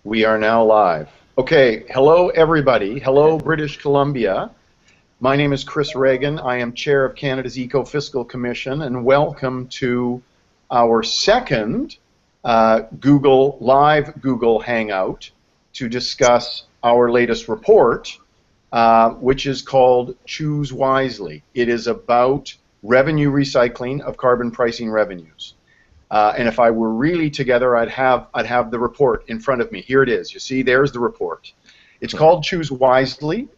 We are now live. Okay, hello everybody. Hello British Columbia. My name is Chris Reagan. I am chair of Canada's Eco-Fiscal Commission, and welcome to our second Google Hangout to discuss our latest report, which is called Choose Wisely. It is about revenue recycling of carbon pricing revenues. And if I were really together, I'd have the report in front of me. Here it is. You see, there's the report. It's called Choose Wisely,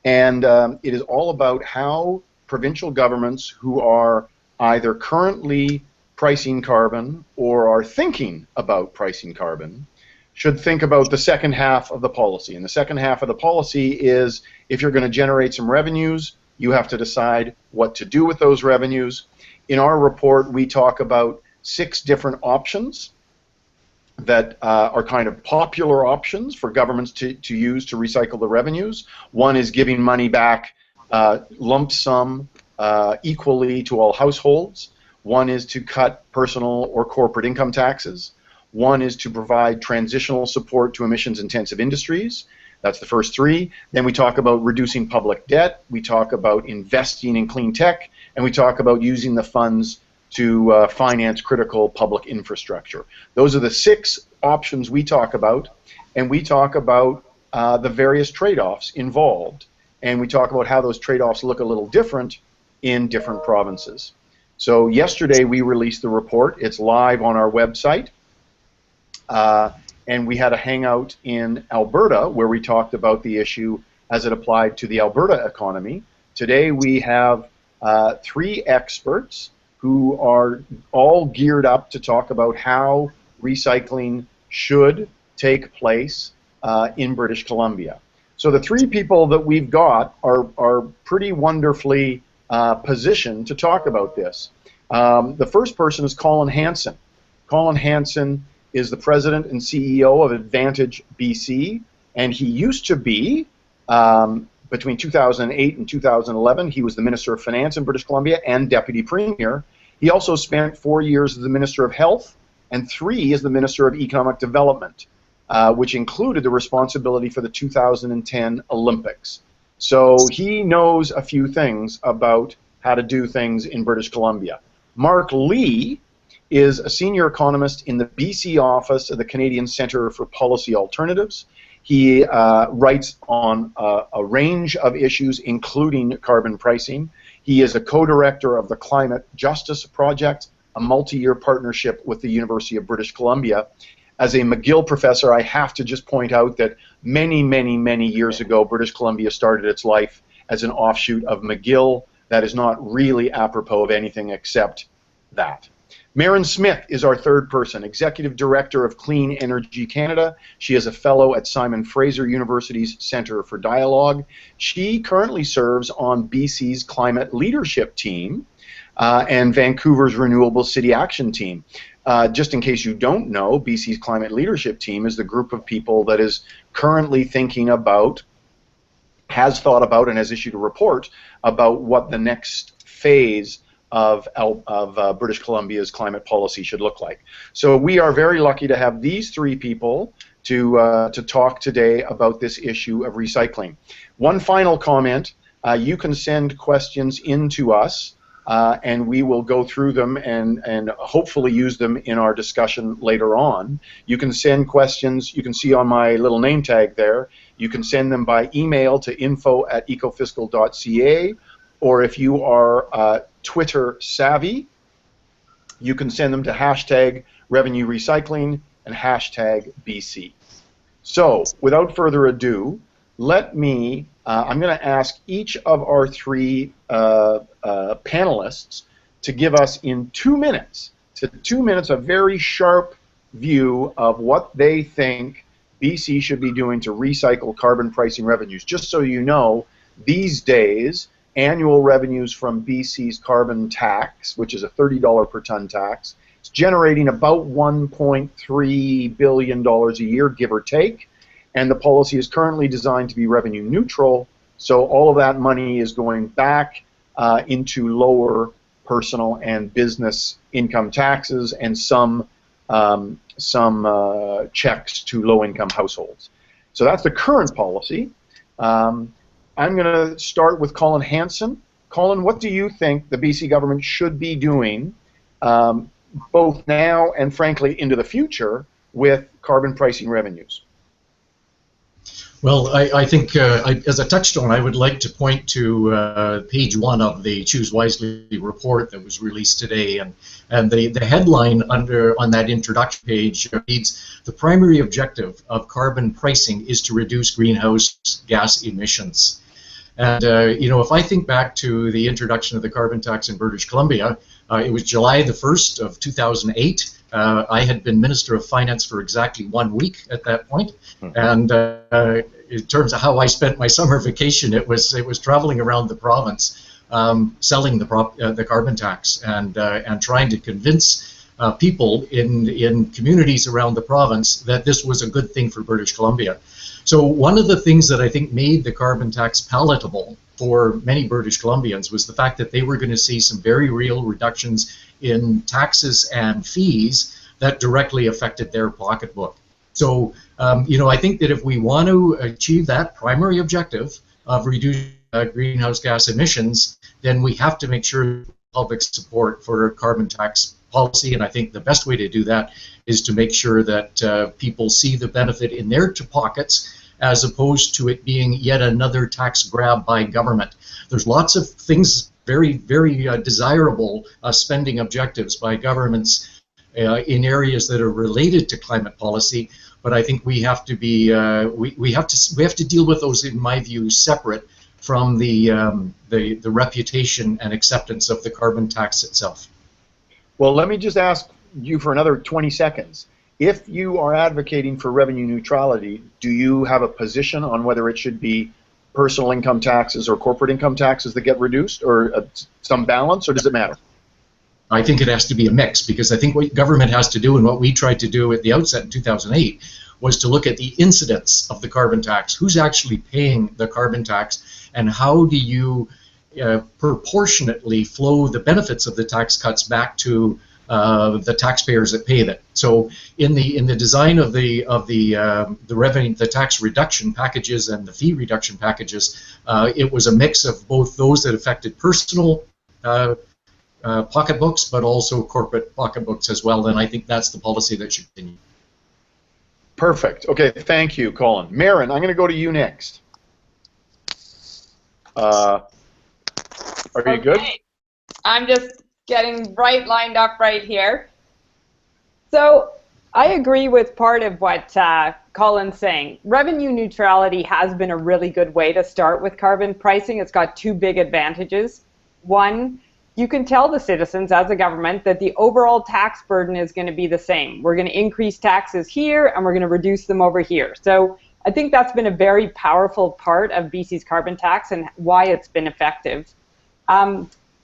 and it is all about how provincial governments who are either currently pricing carbon or are thinking about pricing carbon should think about the second half of the policy. And the second half of the policy is, if you're going to generate some revenues, you have to decide what to do with those revenues. In our report, we talk about 6 different options that are kind of popular options for governments to use to recycle the revenues. One is giving money back lump sum equally to all households. One is to cut personal or corporate income taxes. One is to provide transitional support to emissions-intensive industries. That's the first 3. Then we talk about reducing public debt. We talk about investing in clean tech. And we talk about using the funds to finance critical public infrastructure. Those are the 6 options we talk about, and we talk about the various trade-offs involved, and we talk about how those trade-offs look a little different in different provinces. So yesterday we released the report. It's live on our website, and we had a hangout in Alberta where we talked about the issue as it applied to the Alberta economy. Today we have 3 experts who are all geared up to talk about how recycling should take place in British Columbia. So the 3 people that we've got are pretty wonderfully positioned to talk about this. The first person is Colin Hansen. Colin Hansen is the president and CEO of Advantage BC, and he used to be, between 2008 and 2011, he was the Minister of Finance in British Columbia and Deputy Premier. He also spent 4 years as the Minister of Health and 3 as the Minister of Economic Development, which included the responsibility for the 2010 Olympics. So he knows a few things about how to do things in British Columbia. Marc Lee is a senior economist in the BC office of the Canadian Centre for Policy Alternatives. He writes on a range of issues, including carbon pricing. He is a co-director of the Climate Justice Project, a multi-year partnership with the University of British Columbia. As a McGill professor, I have to just point out that many, many, many years ago, British Columbia started its life as an offshoot of McGill. That is not really apropos of anything except that. Merran Smith is our third person, Executive Director of Clean Energy Canada. She is a fellow at Simon Fraser University's Centre for Dialogue. She currently serves on BC's Climate Leadership Team and Vancouver's Renewable City Action Team. Just in case you don't know, BC's Climate Leadership Team is the group of people that is currently thinking about, has thought about, and has issued a report about what the next phase of British Columbia's climate policy should look like. So we are very lucky to have these 3 people to talk today about this issue of recycling. One final comment, you can send questions in to us and we will go through them and hopefully use them in our discussion later on. You can send questions, you can see on my little name tag there, you can send them by email to info@ecofiscal.ca, or if you are Twitter savvy, you can send them to hashtag revenue recycling and hashtag BC. So without further ado, let me, I'm going to ask each of our 3 panelists to give us in 2 minutes, a very sharp view of what they think BC should be doing to recycle carbon pricing revenues. Just so you know, these days, annual revenues from BC's carbon tax, which is a $30 per ton tax, it's generating about $1.3 billion a year, give or take, and the policy is currently designed to be revenue neutral, so all of that money is going back into lower personal and business income taxes and some some checks to low-income households. So that's the current policy. I'm going to start with Colin Hansen. Colin, what do you think the BC government should be doing, both now and frankly into the future, with carbon pricing revenues? Well, I think, as a touchstone, I would like to point to page 1 of the Choose Wisely report that was released today, and the headline on that introduction page reads, "The primary objective of carbon pricing is to reduce greenhouse gas emissions." And you know, if I think back to the introduction of the carbon tax in British Columbia, it was July the 1st of 2008. I had been Minister of Finance for exactly 1 week at that point, and in terms of how I spent my summer vacation, it was traveling around the province, selling the carbon tax and trying to convince people in communities around the province that this was a good thing for British Columbia. So one of the things that I think made the carbon tax palatable for many British Columbians was the fact that they were going to see some very real reductions in taxes and fees that directly affected their pocketbook. So, you know, I think that if we want to achieve that primary objective of reducing greenhouse gas emissions, then we have to make sure public support for carbon tax policy, and I think the best way to do that is to make sure that people see the benefit in their pockets, as opposed to it being yet another tax grab by government. There's lots of things, very, very desirable spending objectives by governments in areas that are related to climate policy, but I think we have to be we have to deal with those, in my view, separate from the reputation and acceptance of the carbon tax itself. Well, let me just ask you for another 20 seconds. If you are advocating for revenue neutrality, do you have a position on whether it should be personal income taxes or corporate income taxes that get reduced, or some balance, or does it matter? I think it has to be a mix, because I think what government has to do, and what we tried to do at the outset in 2008, was to look at the incidence of the carbon tax. Who's actually paying the carbon tax, and how do you proportionately flow the benefits of the tax cuts back to the taxpayers that pay it? So in the design of the revenue, the tax reduction packages and the fee reduction packages, it was a mix of both those that affected personal pocketbooks, but also corporate pocketbooks as well. And I think that's the policy that should continue. Perfect. Okay, thank you, Colin. Merran, I'm going to go to you next. Are you good? I'm just getting lined up right here. So I agree with part of what Colin's saying. Revenue neutrality has been a really good way to start with carbon pricing. It's got two big advantages. One, you can tell the citizens as a government that the overall tax burden is going to be the same. We're going to increase taxes here and we're going to reduce them over here. So I think that's been a very powerful part of BC's carbon tax and why it's been effective.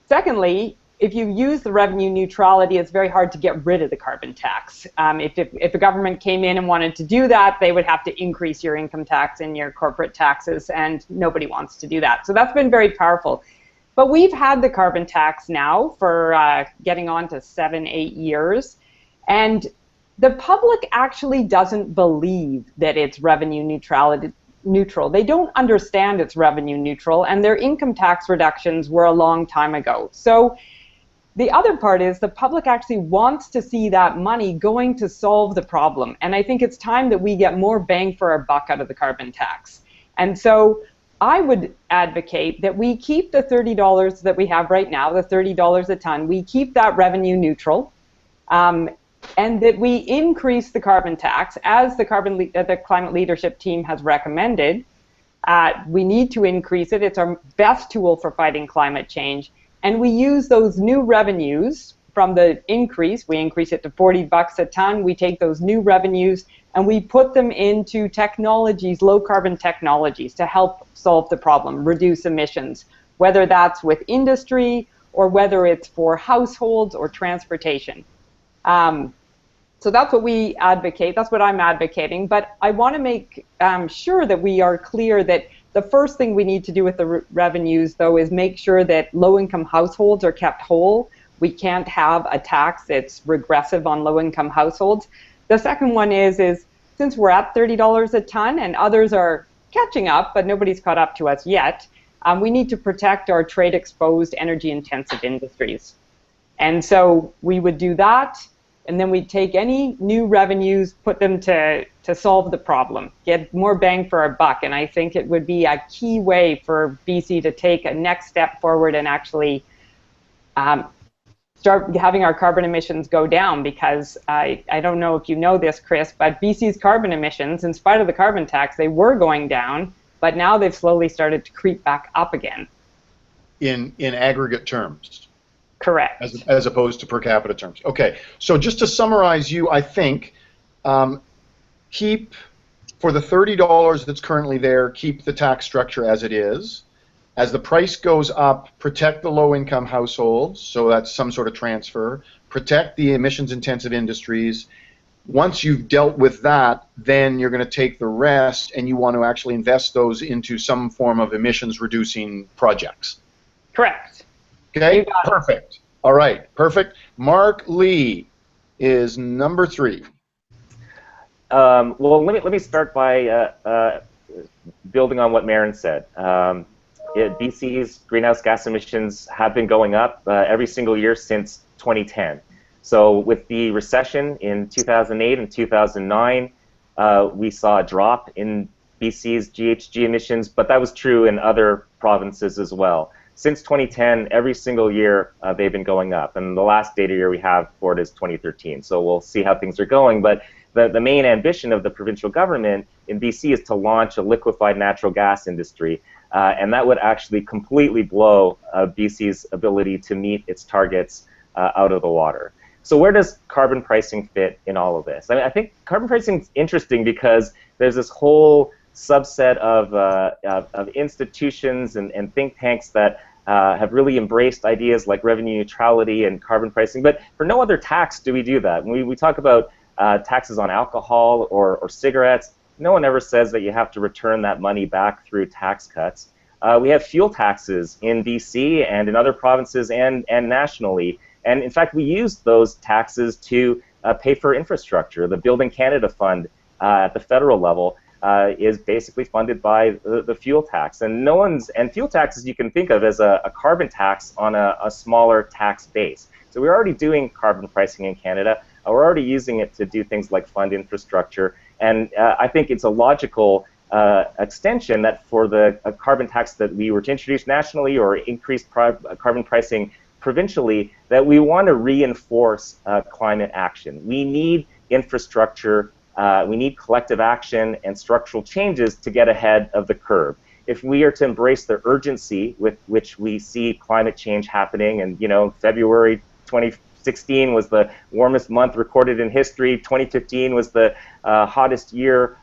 Secondly, if you use the revenue neutrality, it's very hard to get rid of the carbon tax. If a government came in and wanted to do that, they would have to increase your income tax and your corporate taxes, and nobody wants to do that. So that's been very powerful. But we've had the carbon tax now for getting on to 7-8 years, and the public actually doesn't believe that it's revenue neutral. They don't understand it's revenue neutral, and their income tax reductions were a long time ago. So the other part is the public actually wants to see that money going to solve the problem, and I think it's time that we get more bang for our buck out of the carbon tax. And so I would advocate that we keep the $30 that we have right now, the $30 a ton, we keep that revenue neutral, and that we increase the carbon tax as the climate leadership team has recommended. We need to increase it. It's our best tool for fighting climate change. And we use those new revenues from the increase. We increase it to $40 a ton. We take those new revenues and we put them into technologies, low carbon technologies, to help solve the problem, reduce emissions, whether that's with industry or whether it's for households or transportation. So that's what we advocate. That's what I'm advocating. But I want to make sure that we are clear that the first thing we need to do with the revenues, though, is make sure that low-income households are kept whole. We can't have a tax that's regressive on low-income households. The second one is since we're at $30 a ton and others are catching up, but nobody's caught up to us yet, we need to protect our trade-exposed, energy-intensive industries. And so we would do that, and then we'd take any new revenues, put them to solve the problem, get more bang for our buck. And I think it would be a key way for BC to take a next step forward and actually start having our carbon emissions go down, because I don't know if you know this, Chris, but BC's carbon emissions, in spite of the carbon tax, they were going down, but now they've slowly started to creep back up again. In aggregate terms? Correct. As opposed to per capita terms. Okay, so just to summarize you, I think, keep, for the $30 that's currently there, keep the tax structure as it is. As the price goes up, protect the low-income households, so that's some sort of transfer. Protect the emissions-intensive industries. Once you've dealt with that, then you're going to take the rest and you want to actually invest those into some form of emissions-reducing projects. Correct. Okay, perfect. All right, perfect. Marc Lee is number 3. Well, let me start by building on what Merran said. BC's greenhouse gas emissions have been going up every single year since 2010. So with the recession in 2008 and 2009, we saw a drop in BC's GHG emissions, but that was true in other provinces as well. Since 2010, every single year they've been going up, and the last data year we have for it is 2013. So we'll see how things are going. But the main ambition of the provincial government in BC is to launch a liquefied natural gas industry. And that would actually completely blow BC's ability to meet its targets out of the water. So where does carbon pricing fit in all of this? I mean, I think carbon pricing is interesting because there's this whole subset of institutions and think tanks that have really embraced ideas like revenue neutrality and carbon pricing. But for no other tax do we do that. When we talk about taxes on alcohol or cigarettes, no one ever says that you have to return that money back through tax cuts. We have fuel taxes in BC and in other provinces and nationally. And in fact, we use those taxes to pay for infrastructure. The Building Canada Fund at the federal level is basically funded by the fuel tax. And fuel taxes you can think of as a carbon tax on a smaller tax base. So we're already doing carbon pricing in Canada. We're already using it to do things like fund infrastructure. And I think it's a logical extension that for the carbon tax that we were to introduce nationally or increase carbon pricing provincially, that we want to reinforce climate action. We need infrastructure, we need collective action and structural changes to get ahead of the curve. If we are to embrace the urgency with which we see climate change happening, and February 2016 was the warmest month recorded in history. 2015 was the hottest year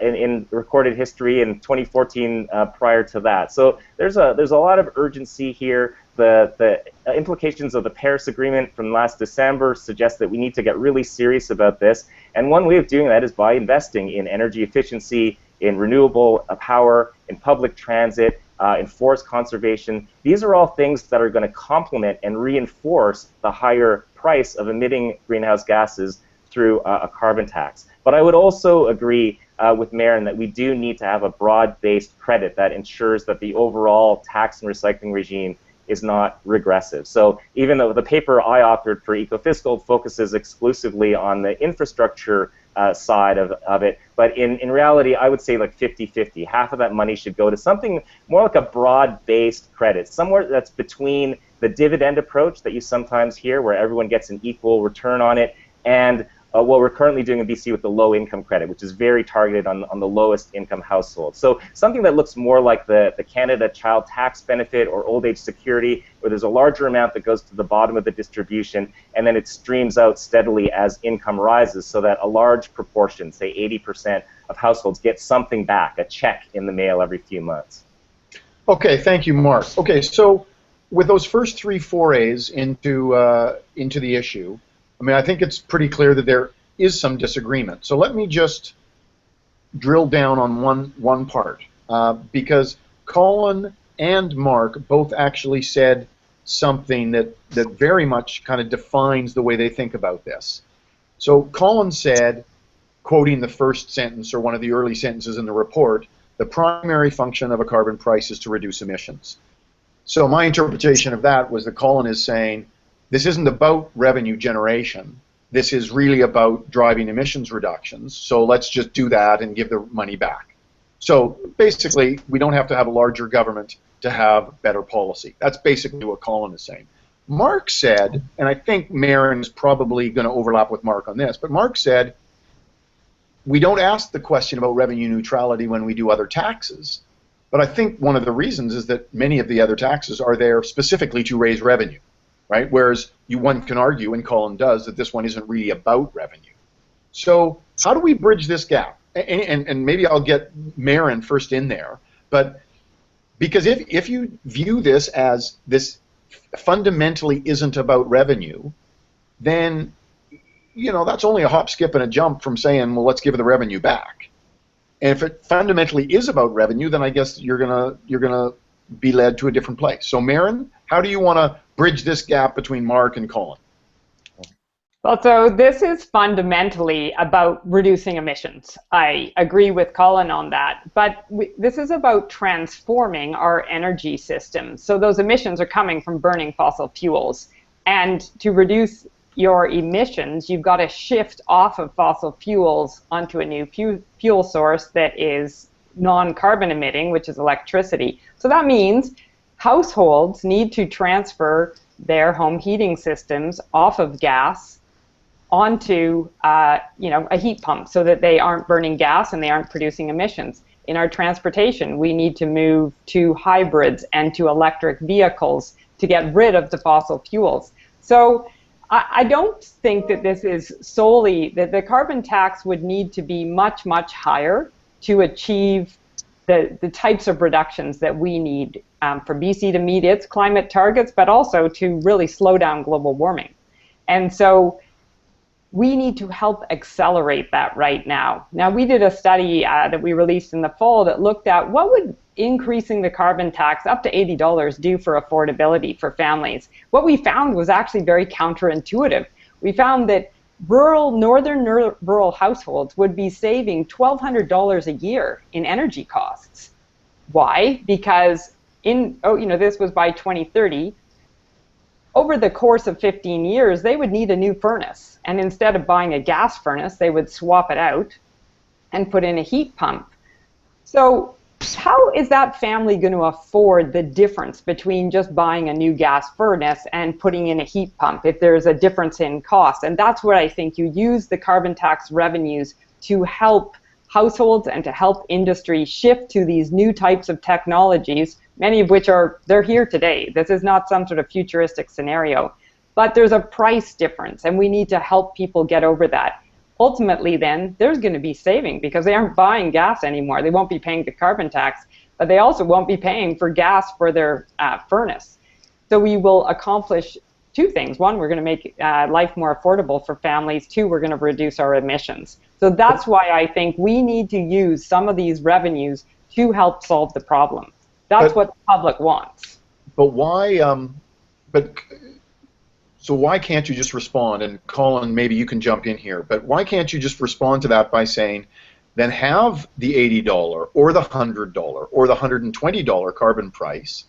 in recorded history, and 2014 prior to that. So there's a lot of urgency here. The implications of the Paris Agreement from last December suggest that we need to get really serious about this. And one way of doing that is by investing in energy efficiency, in renewable power, in public transit, in forest conservation. These are all things that are going to complement and reinforce the higher price of emitting greenhouse gases through a carbon tax. But I would also agree with Merran that we do need to have a broad-based credit that ensures that the overall tax and recycling regime is not regressive. So even though the paper I authored for Ecofiscal focuses exclusively on the infrastructure side of it, but in reality, I would say like 50-50. Half of that money should go to something more like a broad-based credit, somewhere that's between the dividend approach that you sometimes hear, where everyone gets an equal return on it, and what we're currently doing in BC with the low-income credit, which is very targeted on the lowest-income households. So something that looks more like the Canada Child Tax Benefit or Old Age Security, where there's a larger amount that goes to the bottom of the distribution, and then it streams out steadily as income rises, so that a large proportion, say 80% of households, get something back, a check in the mail every few months. Okay, thank you, Marc. Okay, so with those first 3 forays into the issue, I mean, I think it's pretty clear that there is some disagreement. So let me just drill down on one part, because Colin and Marc both actually said something that very much kind of defines the way they think about this. So Colin said, quoting the first sentence or one of the early sentences in the report, the primary function of a carbon price is to reduce emissions. So my interpretation of that was that Colin is saying, this isn't about revenue generation. This is really about driving emissions reductions. So let's just do that and give the money back. So basically, we don't have to have a larger government to have better policy. That's basically what Colin is saying. Marc said, and I think Merran is probably going to overlap with Marc on this, but Marc said, we don't ask the question about revenue neutrality when we do other taxes. But I think one of the reasons is that many of the other taxes are there specifically to raise revenue, right? Whereas one can argue, and Colin does, that this one isn't really about revenue. So how do we bridge this gap? And maybe I'll get Merran first in there, but because if you view this as this fundamentally isn't about revenue, then that's only a hop, skip, and a jump from saying, well, let's give the revenue back. And if it fundamentally is about revenue, then I guess you're gonna be led to a different place. So Merran, how do you want to bridge this gap between Marc and Colin? Well, so this is fundamentally about reducing emissions. I agree with Colin on that, but this is about transforming our energy system. So those emissions are coming from burning fossil fuels, and to reduce your emissions, you've got to shift off of fossil fuels onto a new fuel source that is non-carbon emitting, which is electricity. So that means households need to transfer their home heating systems off of gas onto a heat pump so that they aren't burning gas and they aren't producing emissions. In our transportation, we need to move to hybrids and to electric vehicles to get rid of the fossil fuels. So I don't think that this is solely, that the carbon tax would need to be much, much higher to achieve the types of reductions that we need for BC to meet its climate targets, but also to really slow down global warming. And so we need to help accelerate that right now. Now, we did a study that we released in the fall that looked at what would increasing the carbon tax up to $80 do for affordability for families. What we found was actually very counterintuitive. We found that northern rural households would be saving $1,200 a year in energy costs. Why? Because this was by 2030. Over the course of 15 years, they would need a new furnace. And instead of buying a gas furnace, they would swap it out and put in a heat pump. So how is that family going to afford the difference between just buying a new gas furnace and putting in a heat pump if there's a difference in cost? And that's where I think you use the carbon tax revenues to help households and to help industry shift to these new types of technologies, many of which they're here today. This is not some sort of futuristic scenario. But there's a price difference, and we need to help people get over that. Ultimately, then, there's going to be saving because they aren't buying gas anymore. They won't be paying the carbon tax, but they also won't be paying for gas for their furnace. So we will accomplish two things. One, we're going to make life more affordable for families. Two, we're going to reduce our emissions. So that's why I think we need to use some of these revenues to help solve the problem. That's what the public wants. But why? So why can't you just respond? And Colin, maybe you can jump in here. But why can't you just respond to that by saying, then have the $80 or the $100 or the $120 carbon price,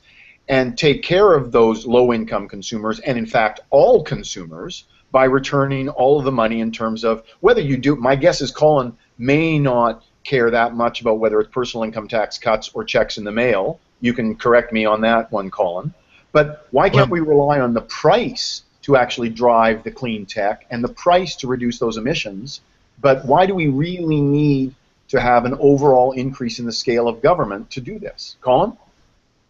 and take care of those low-income consumers, and in fact all consumers, by returning all of the money in terms of whether you do. My guess is Colin may not care that much about whether it's personal income tax cuts or checks in the mail. You can correct me on that one, Colin. But why can't we rely on the price to actually drive the clean tech and the price to reduce those emissions? But why do we really need to have an overall increase in the scale of government to do this? Colin?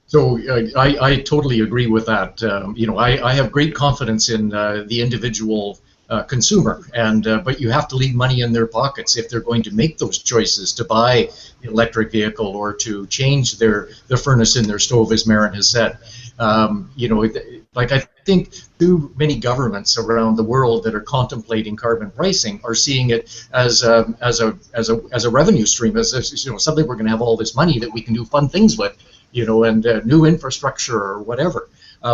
So I totally agree with that. I have great confidence in the individual consumer, but you have to leave money in their pockets if they're going to make those choices to buy an electric vehicle or to change their furnace in their stove, as Merran has said. I think too many governments around the world that are contemplating carbon pricing are seeing it as a revenue stream, as something we're going to have all this money that we can do fun things with, and new infrastructure or whatever.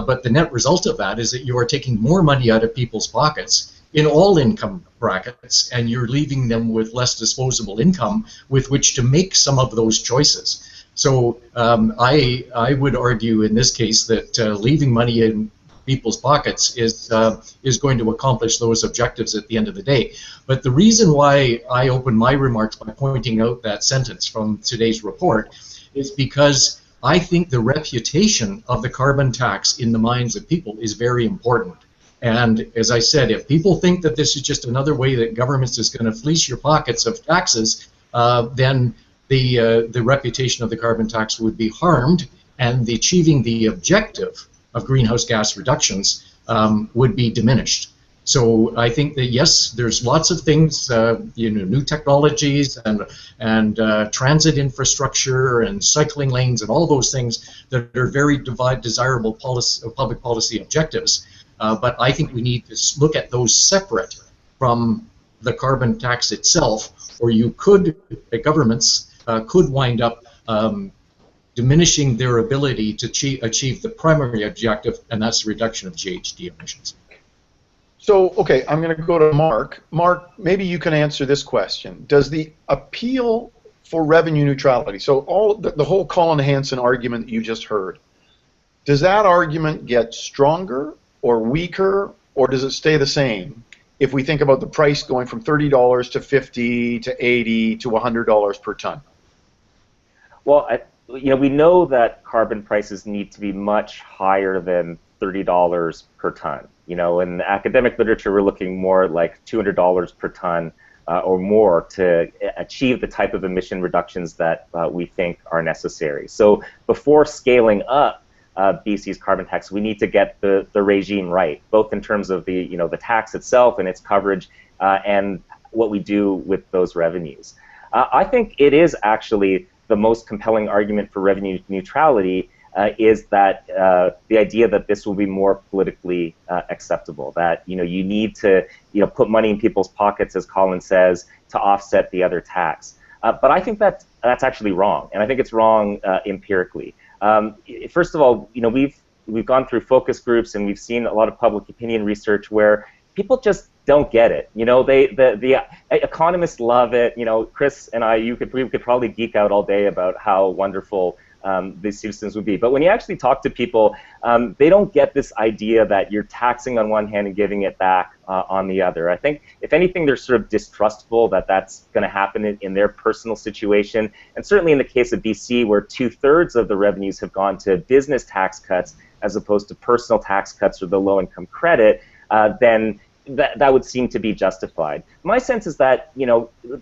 but the net result of that is that you are taking more money out of people's pockets in all income brackets, and you're leaving them with less disposable income with which to make some of those choices. So I would argue in this case that leaving money in people's pockets is going to accomplish those objectives at the end of the day. But the reason why I open my remarks by pointing out that sentence from today's report is because I think the reputation of the carbon tax in the minds of people is very important. And as I said, if people think that this is just another way that government is going to fleece your pockets of taxes, then the reputation of the carbon tax would be harmed, and achieving the objective of greenhouse gas reductions would be diminished. So I think that yes, there's lots of things, new technologies and transit infrastructure and cycling lanes and all those things that are very desirable public policy objectives. But I think we need to look at those separate from the carbon tax itself, or governments could wind up diminishing their ability to achieve the primary objective, and that's the reduction of GHG emissions. So, okay, I'm going to go to Marc. Marc, maybe you can answer this question. Does the appeal for revenue neutrality, so all the whole Colin Hansen argument that you just heard, does that argument get stronger or weaker, or does it stay the same if we think about the price going from $30 to $50 to $80 to $100 per ton? Well, we know that carbon prices need to be much higher than $30 per ton. In the academic literature, we're looking more like $200 per ton or more to achieve the type of emission reductions that we think are necessary. So before scaling up BC's carbon tax, we need to get the regime right, both in terms of the tax itself and its coverage, and what we do with those revenues. I think it is actually the most compelling argument for revenue neutrality is that the idea that this will be more politically acceptable, that you need to put money in people's pockets, as Colin says, to offset the other tax. But I think that's actually wrong, and I think it's wrong empirically. First of all, we've gone through focus groups, and we've seen a lot of public opinion research where people just don't get it. The economists love it. Chris and I, we could probably geek out all day about how wonderful these systems would be. But when you actually talk to people, they don't get this idea that you're taxing on one hand and giving it back on the other. I think, if anything, they're sort of distrustful that that's going to happen in their personal situation. And certainly in the case of BC, where 2/3 of the revenues have gone to business tax cuts as opposed to personal tax cuts or the low-income credit, then that would seem to be justified. My sense is that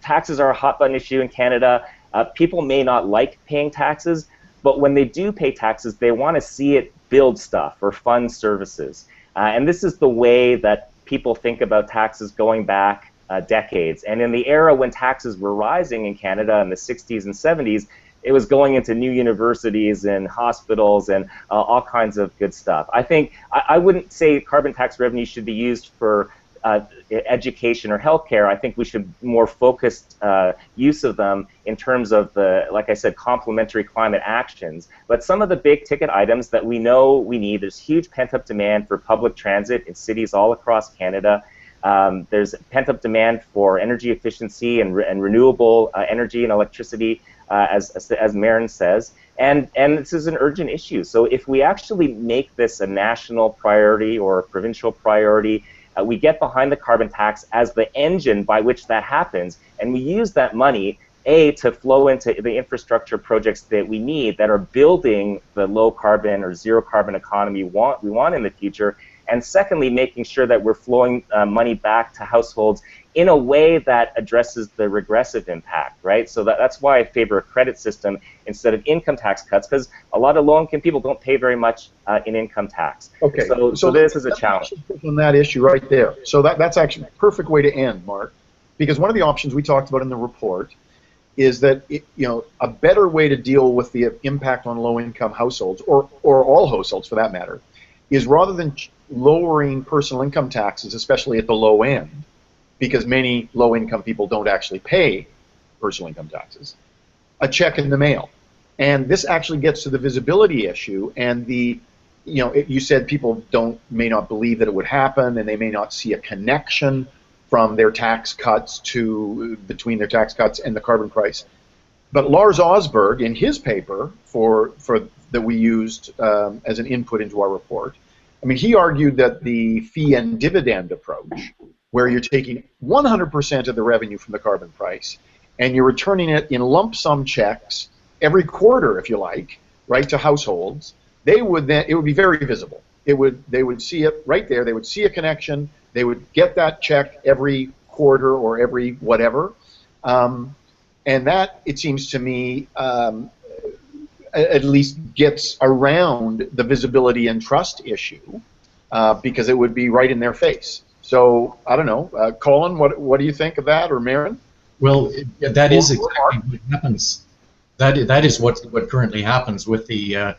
taxes are a hot-button issue in Canada. People may not like paying taxes, but when they do pay taxes, they want to see it build stuff or fund services. And this is the way that people think about taxes going back decades. And in the era when taxes were rising in Canada in the 60s and 70s, it was going into new universities and hospitals and all kinds of good stuff. I think I wouldn't say carbon tax revenue should be used for education or healthcare. I think we should more focused use of them in terms of the, like I said, complementary climate actions. But some of the big ticket items that we know we need, there's huge pent-up demand for public transit in cities all across Canada. There's pent-up demand for energy efficiency and renewable energy and electricity, as Merran says. And this is an urgent issue. So if we actually make this a national priority or a provincial priority, we get behind the carbon tax as the engine by which that happens, and we use that money, to flow into the infrastructure projects that we need that are building the low carbon or zero carbon economy we want in the future, and secondly, making sure that we're flowing money back to households in a way that addresses the regressive impact, right? So that's why I favor a credit system instead of income tax cuts, because a lot of low-income people don't pay very much in income tax. Okay. So this is a challenge. On that issue right there. So that's actually a perfect way to end, Marc, because one of the options we talked about in the report is that a better way to deal with the impact on low-income households, or all households for that matter, is rather than lowering personal income taxes, especially at the low end, because many low-income people don't actually pay personal income taxes, a check in the mail. And this actually gets to the visibility issue and the you know, you said people may not believe that it would happen, and they may not see a connection from their tax cuts between their tax cuts and the carbon price. But Lars Osberg, in his paper that we used as an input into our report, I mean, he argued that the fee and dividend approach, where you're taking 100% of the revenue from the carbon price and you're returning it in lump sum checks every quarter, if you like, right, to households, it would be very visible. They would see it right there. They would see a connection. They would get that check every quarter or every whatever. And that, it seems to me, at least gets around the visibility and trust issue, because it would be right in their face. So, I don't know. Colin, what do you think of that, or Merran? Well, that is exactly what happens. That is what currently happens with the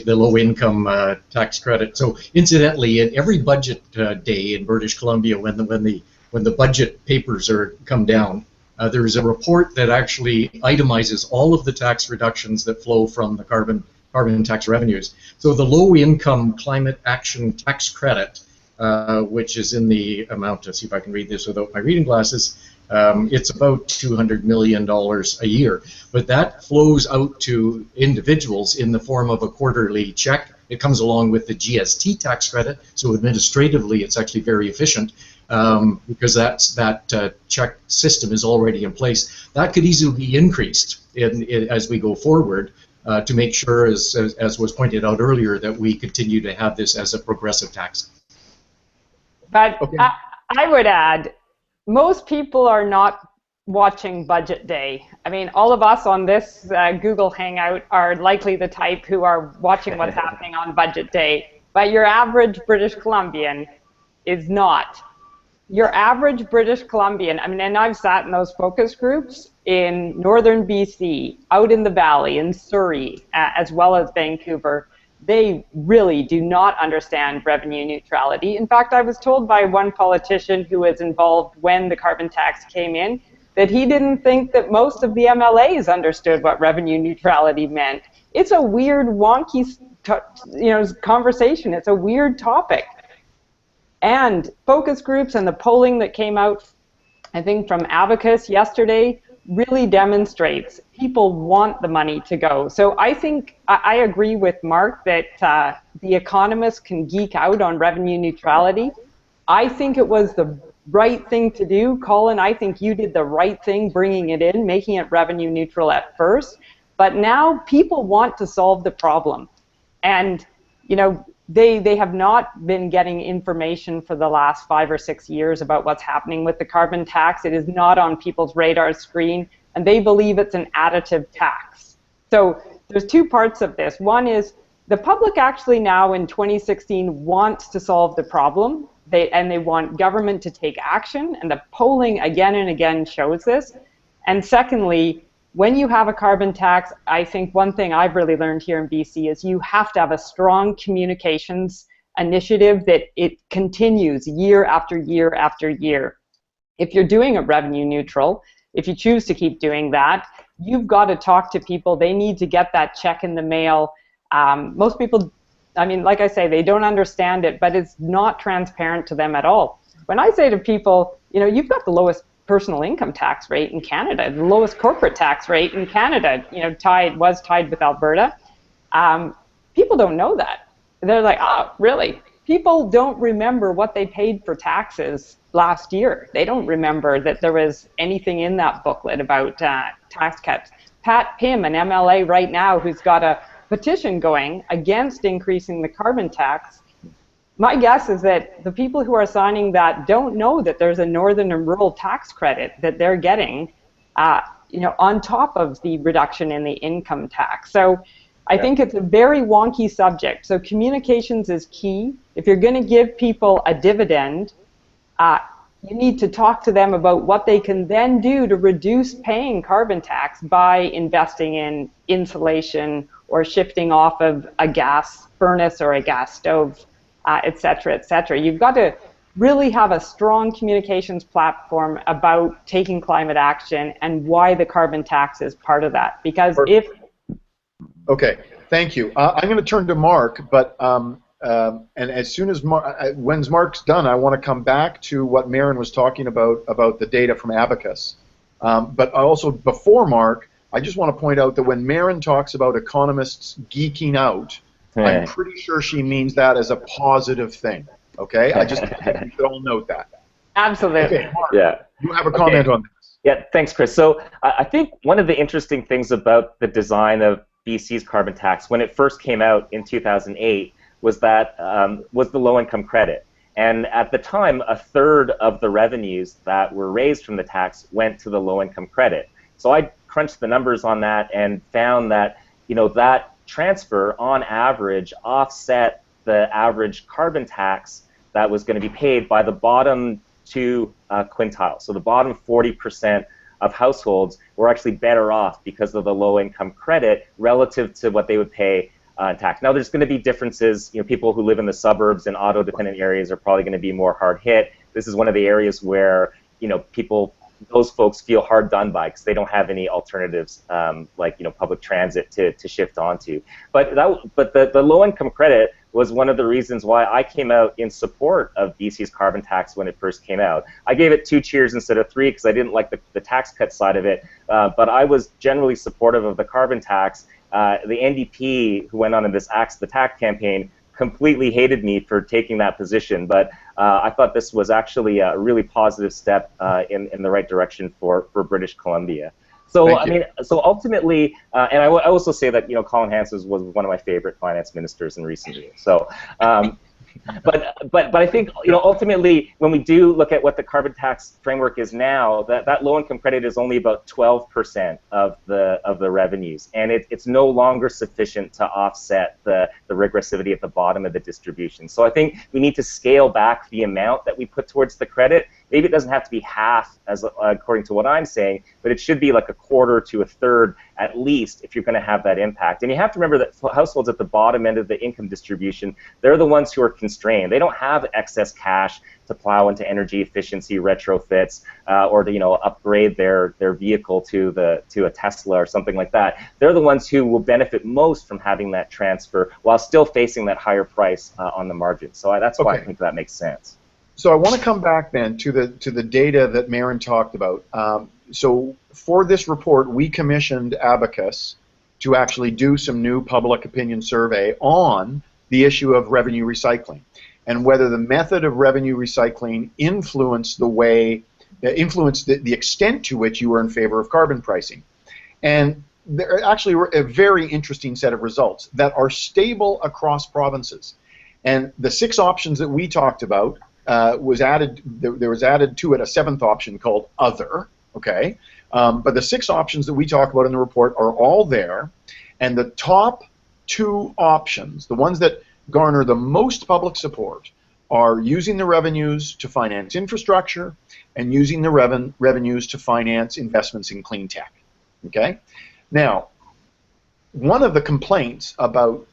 low-income tax credit. So, incidentally, at every budget day in British Columbia, when the budget papers come down, there is a report that actually itemizes all of the tax reductions that flow from the carbon tax revenues. So the low-income climate action tax credit, which is in the amount, to see if I can read this without my reading glasses, it's about $200 million a year. But that flows out to individuals in the form of a quarterly check. It comes along with the GST tax credit, so administratively it's actually very efficient. Because that check system is already in place. That could easily be increased as we go forward to make sure, as was pointed out earlier, that we continue to have this as a progressive tax. But okay. I would add, most people are not watching Budget Day. I mean, all of us on this Google Hangout are likely the type who are watching what's happening on Budget Day, but your average British Columbian is not. Your average British Columbian, I mean, and I've sat in those focus groups in northern BC, out in the valley, in Surrey, as well as Vancouver, they really do not understand revenue neutrality. In fact, I was told by one politician who was involved when the carbon tax came in that he didn't think that most of the MLAs understood what revenue neutrality meant. It's a weird, wonky, conversation. It's a weird topic. And focus groups and the polling that came out, I think, from Abacus yesterday really demonstrates people want the money to go. So I think I agree with Marc that the economists can geek out on revenue neutrality. I think it was the right thing to do. Colin, I think you did the right thing bringing it in, making it revenue neutral at first. But now people want to solve the problem. And, they have not been getting information for the last 5 or 6 years about what's happening with the carbon tax. It is not on people's radar screen, and they believe it's an additive tax. So there's two parts of this. One is the public actually now in 2016 wants to solve the problem, and they want government to take action, and the polling again and again shows this. And secondly, when you have a carbon tax, I think one thing I've really learned here in BC is you have to have a strong communications initiative that it continues year after year after year. If you're doing it revenue neutral, if you choose to keep doing that, you've got to talk to people. They need to get that check in the mail. Most people, I mean, like I say, they don't understand it, but it's not transparent to them at all. When I say to people, you've got the lowest personal income tax rate in Canada, the lowest corporate tax rate in Canada, was tied with Alberta. People don't know that. They're like, oh, really? People don't remember what they paid for taxes last year. They don't remember that there was anything in that booklet about tax cuts. Pat Pym, an MLA right now who's got a petition going against increasing the carbon tax, my guess is that the people who are signing that don't know that there's a northern and rural tax credit that they're getting, on top of the reduction in the income tax. So I think it's a very wonky subject. So communications is key. If you're going to give people a dividend, you need to talk to them about what they can then do to reduce paying carbon tax by investing in insulation or shifting off of a gas furnace or a gas stove. Et cetera, et cetera. You've got to really have a strong communications platform about taking climate action and why the carbon tax is part of that. Because if... Okay. Thank you. I'm going to turn to Marc, but and as soon as when Marc's done, I want to come back to what Merran was talking about the data from Abacus. But also before Marc, I just want to point out that when Merran talks about economists geeking out, I'm pretty sure she means that as a positive thing. Okay, I just think we should all note that. Absolutely. Okay, Marc, Yeah. you have a comment on this. Yeah, thanks, Chris. So I think one of the interesting things about the design of BC's carbon tax when it first came out in 2008 was that was the low-income credit. And at the time, a third of the revenues that were raised from the tax went to the low-income credit. So I crunched the numbers on that and found that, that transfer on average offset the average carbon tax that was going to be paid by the bottom two quintiles. So the bottom 40% of households were actually better off because of the low-income credit relative to what they would pay in tax. Now, there's going to be differences. People who live in the suburbs and auto-dependent areas are probably going to be more hard hit. This is one of the areas where those folks feel hard done by because they don't have any alternatives like public transit to shift onto. But the low-income credit was one of the reasons why I came out in support of BC's carbon tax when it first came out. I gave it 2 cheers instead of 3 because I didn't like the tax cut side of it, but I was generally supportive of the carbon tax. The NDP, who went on in this Axe the Tax campaign, completely hated me for taking that position, but I thought this was actually a really positive step in the right direction for British Columbia. So so ultimately, and I also say that Colin Hansen was one of my favorite finance ministers in recent years. So, but I think ultimately when we do look at what the carbon tax framework is now, that low-income credit is only about 12% of the revenues, and it's no longer sufficient to offset the regressivity at the bottom of the distribution. So I think we need to scale back the amount that we put towards the credit. Maybe it doesn't have to be half, as according to what I'm saying, but it should be like a quarter to a third at least if you're going to have that impact. And you have to remember that households at the bottom end of the income distribution, they're the ones who are constrained. They don't have excess cash to plow into energy efficiency retrofits or to upgrade their vehicle to a Tesla or something like that. They're the ones who will benefit most from having that transfer while still facing that higher price on the margin. So that's why I think that makes sense. So I want to come back then to the data that Merran talked about. So for this report, we commissioned Abacus to actually do some new public opinion survey on the issue of revenue recycling and whether the method of revenue recycling influenced the extent to which you were in favor of carbon pricing. And there actually were a very interesting set of results that are stable across provinces. And the 6 options that we talked about was added. There was added to it a 7th option called Other. Okay, but the 6 options that we talk about in the report are all there, and the top 2 options, the ones that garner the most public support, are using the revenues to finance infrastructure and using the revenues to finance investments in clean tech. Okay, now one of the complaints about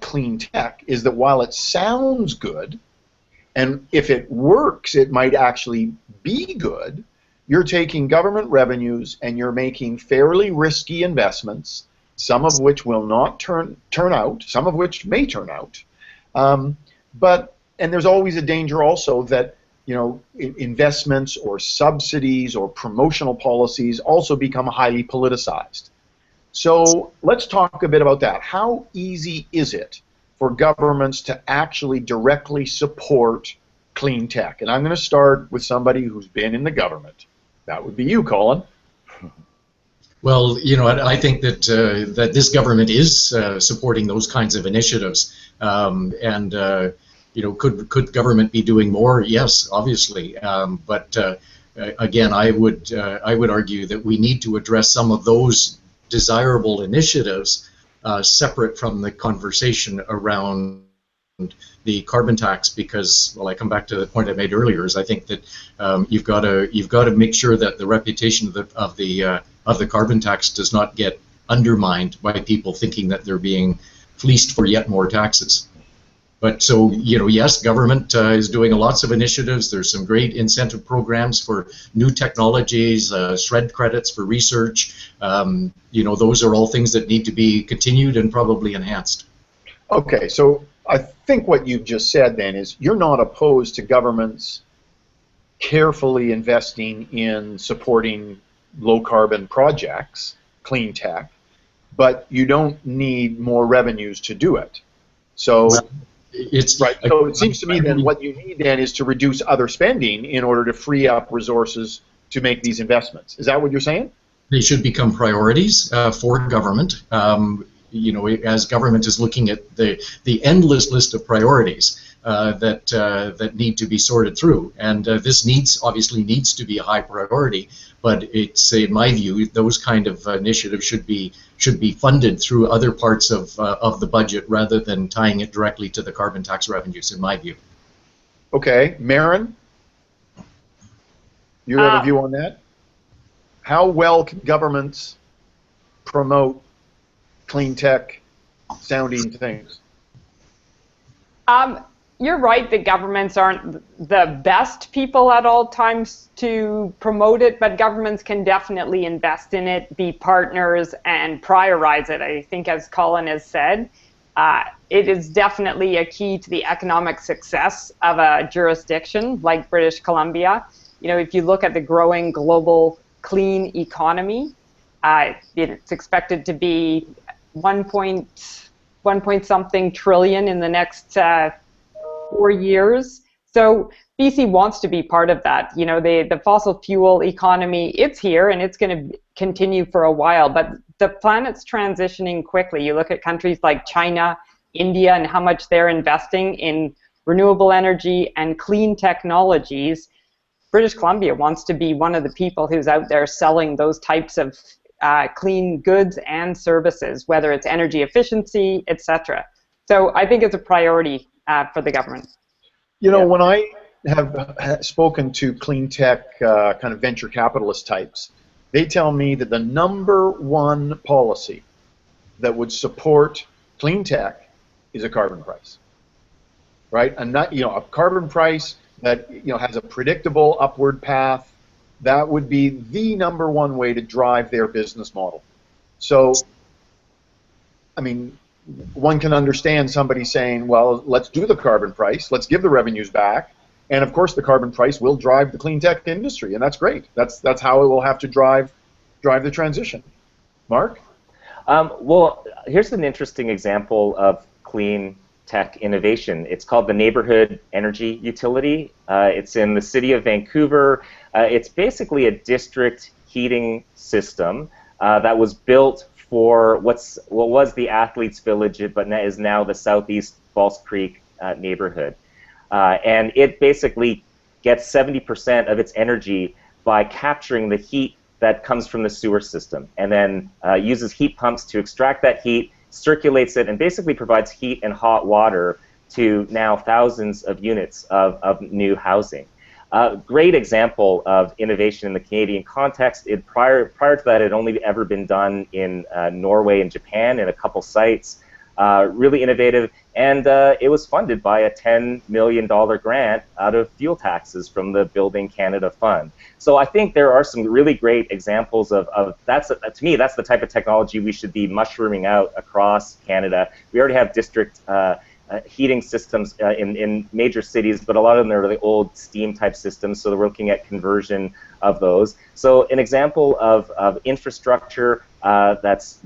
clean tech is that while it sounds good, and if it works, it might actually be good, you're taking government revenues and you're making fairly risky investments, some of which will not turn out, some of which may turn out. And there's always a danger also that investments or subsidies or promotional policies also become highly politicized. So let's talk a bit about that. How easy is it for governments to actually directly support clean tech? And I'm going to start with somebody who's been in the government. That would be you, Colin. Well, I think that that this government is supporting those kinds of initiatives, could government be doing more? Yes, obviously, but again, I would argue that we need to address some of those desirable initiatives separate from the conversation around the carbon tax, because, well, I come back to the point I made earlier, is I think that you've got to make sure that the reputation of the carbon tax does not get undermined by people thinking that they're being fleeced for yet more taxes. But so, yes, government is doing lots of initiatives. There's some great incentive programs for new technologies, SR&ED credits for research. Those are all things that need to be continued and probably enhanced. Okay, so I think what you've just said then is you're not opposed to governments carefully investing in supporting low-carbon projects, clean tech, but you don't need more revenues to do it. So, right. So it seems to me then what you need then is to reduce other spending in order to free up resources to make these investments. Is that what you're saying? They should become priorities for government. As government is looking at the endless list of priorities that need to be sorted through, and this obviously needs to be a high priority. But it's, in my view, those kind of initiatives should be funded through other parts of the budget rather than tying it directly to the carbon tax revenues, in my view. Okay, Merran, you have a view on that? How well can governments promote clean tech sounding things? You're right that governments aren't the best people at all times to promote it, but governments can definitely invest in it, be partners, and prioritize it. I think, as Colin has said, it is definitely a key to the economic success of a jurisdiction like British Columbia. If you look at the growing global clean economy, it's expected to be 1 point something trillion in the next 4 years. So BC wants to be part of that. The fossil fuel economy, it's here and it's going to continue for a while, but the planet's transitioning quickly. You look at countries like China, India, and how much they're investing in renewable energy and clean technologies. British Columbia wants to be one of the people who's out there selling those types of clean goods and services, whether it's energy efficiency, etc. So I think it's a priority for the government. When I have spoken to clean tech kind of venture capitalist types, they tell me that the #1 policy that would support clean tech is a carbon price, right? And not, a carbon price that has a predictable upward path. That would be the #1 way to drive their business model. So, I mean, one can understand somebody saying, well, let's do the carbon price, let's give the revenues back, and of course the carbon price will drive the clean tech industry, and that's great. That's how it will have to drive the transition. Marc? Well, here's an interesting example of clean tech innovation. It's called the Neighborhood Energy Utility. It's in the city of Vancouver. It's basically a district heating system that was built for what was the Athletes Village, but is now the Southeast False Creek neighborhood. And it basically gets 70% of its energy by capturing the heat that comes from the sewer system, and then uses heat pumps to extract that heat, circulates it, and basically provides heat and hot water to now thousands of units of new housing. Great example of innovation in the Canadian context. Prior to that, it had only ever been done in Norway and Japan in a couple sites. Really innovative, and it was funded by a $10 million grant out of fuel taxes from the Building Canada Fund. So I think there are some really great examples of to me, that's the type of technology we should be mushrooming out across Canada. We already have district heating systems in major cities, but a lot of them are really old steam-type systems, so we're looking at conversion of those. So an example of infrastructure that's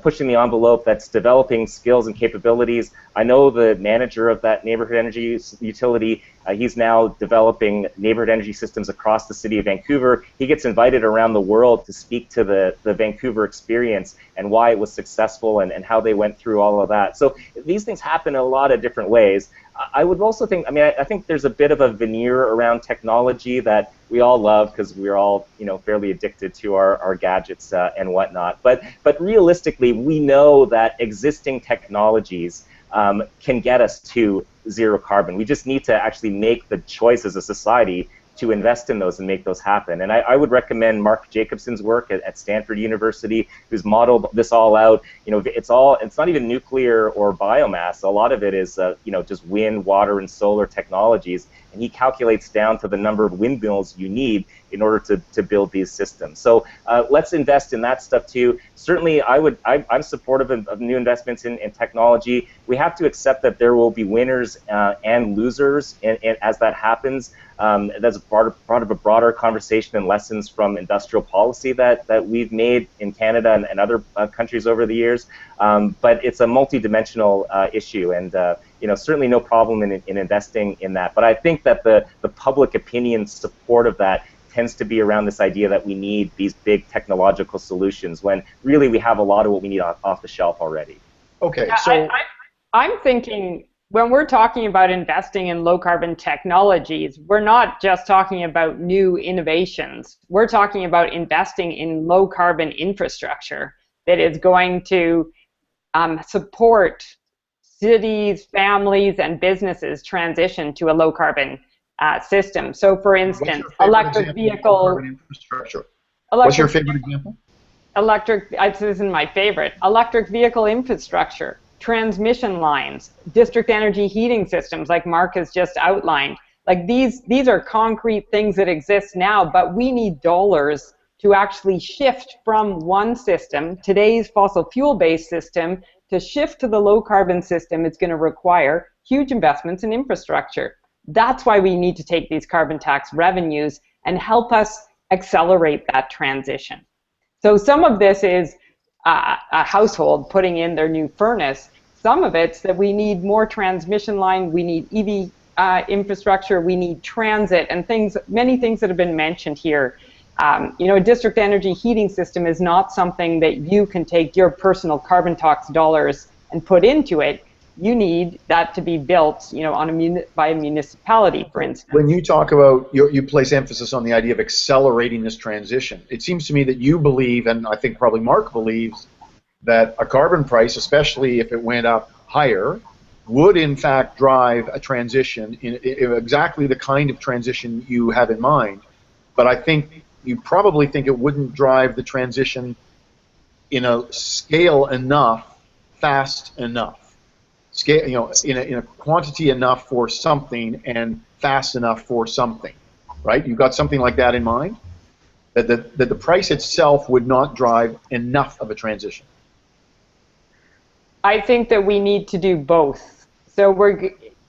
pushing the envelope, that's developing skills and capabilities. I know the manager of that neighborhood energy utility. He's now developing neighborhood energy systems across the city of Vancouver. He gets invited around the world to speak to the Vancouver experience and why it was successful and how they went through all of that. So these things happen in a lot of different ways. I would also think, I think there's a bit of a veneer around technology that we all love because we're all, fairly addicted to our gadgets and whatnot. But realistically, we know that existing technologies can get us to zero carbon. We just need to actually make the choice as a society to invest in those and make those happen. And I would recommend Marc Jacobson's work at Stanford University, who's modeled this all out. You know, it's not even nuclear or biomass. A lot of it is you know, just wind, water, and solar technologies. And he calculates down to the number of windmills you need in order to build these systems. So let's invest in that stuff too. Certainly, I'm supportive of new investments in technology. We have to accept that there will be winners and losers as that happens. That's part of a broader conversation and lessons from industrial policy that we've made in Canada and other countries over the years. But it's a multi-dimensional issue, and you know, certainly no problem in investing in that. But I think that the public opinion support of that tends to be around this idea that we need these big technological solutions when really we have a lot of what we need off the shelf already. Okay, so I'm thinking when we're talking about investing in low carbon technologies, we're not just talking about new innovations. We're talking about investing in low carbon infrastructure that is going to support cities, families, and businesses transition to a low carbon system. So, for instance, electric vehicle infrastructure. What's your favorite example? This isn't my favorite. Electric vehicle infrastructure, transmission lines, district energy heating systems, like Marc has just outlined. Like these are concrete things that exist now, but we need dollars to actually shift from one system, today's fossil fuel-based system, to shift to the low-carbon system. It's going to require huge investments in infrastructure. That's why we need to take these carbon tax revenues and help us accelerate that transition. So some of this is a household putting in their new furnace. Some of it's that we need more transmission line, we need EV infrastructure, we need transit, and many things that have been mentioned here. You know, a district energy heating system is not something that you can take your personal carbon tax dollars and put into it. You need that to be built, you know, by a municipality, for instance. When you talk about, you place emphasis on the idea of accelerating this transition, it seems to me that you believe, and I think probably Marc believes, that a carbon price, especially if it went up higher, would in fact drive a transition in exactly the kind of transition you have in mind. But I think you probably think it wouldn't drive the transition in a scale enough, fast enough. Scale, you know, in a quantity enough for something and fast enough for something, right? You've got something like that in mind? That the price itself would not drive enough of a transition? I think that we need to do both. So